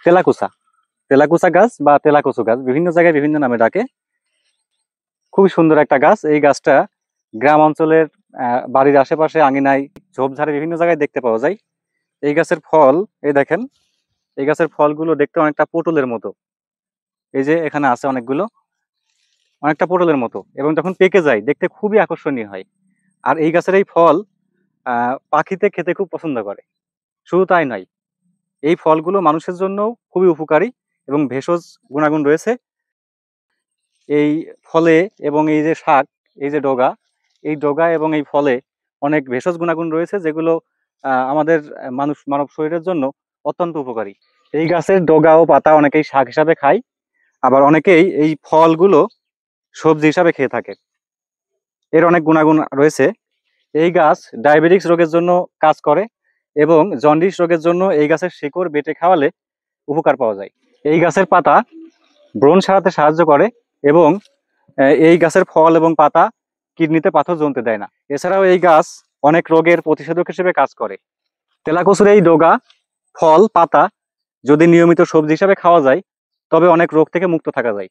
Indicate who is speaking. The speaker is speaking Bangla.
Speaker 1: তেলাকুচা। তেলাকুচা গাছ বা তেলাকুচু গাছ বিভিন্ন জায়গায় বিভিন্ন নামে ডাকে। খুবই সুন্দর একটা গাছ। এই গাছটা গ্রাম অঞ্চলের বাড়ির আশেপাশে আঙিনায় ঝোপঝাড়ে বিভিন্ন জায়গায় দেখতে পাওয়া যায়। এই গাছের ফল, এই দেখেন, এই গাছের ফলগুলো দেখতে অনেকটা পটলের মতো। এই যে এখানে আছে অনেকগুলো, অনেকটা পটলের মতো, এবং যখন পেকে যায় দেখতে খুবই আকর্ষণীয় হয়। আর এই গাছের এই ফল পাখিতে খেতে খুব পছন্দ করে। শুধু তাই নয়, এই ফলগুলো মানুষের জন্য খুবই উপকারী এবং ভেষজ গুণাগুণ রয়েছে এই ফলে। এবং এই যে শাক, এই যে ডগা, এই ডগা এবং এই ফলে অনেক ভেষজ গুণাগুণ রয়েছে, যেগুলো আমাদের মানব শরীরের জন্য অত্যন্ত উপকারী। এই গাছের ডগা ও পাতা অনেকেই শাক হিসাবে খায়, আবার অনেকেই এই ফলগুলো সবজি হিসাবে খেয়ে থাকে। এর অনেক গুণাগুণ রয়েছে। এই গাছ ডায়াবেটিস রোগের জন্য কাজ করে, এবং জন্ডিস রোগের জন্য এই গাছের শিকড় বেটে খাওয়ালে উপকার পাওয়া যায়। এই গাছের পাতা ব্রণ সারাতে সাহায্য করে, এবং এই গাছের ফল এবং পাতা কিডনিতে পাথর জমতে দেয় না। এছাড়াও এই গাছ অনেক রোগের প্রতিষেধক হিসেবে কাজ করে। তেলাকুচুর এই ডগা, ফল, পাতা যদি নিয়মিত সবজি হিসাবে খাওয়া যায় তবে অনেক রোগ থেকে মুক্ত থাকা যায়।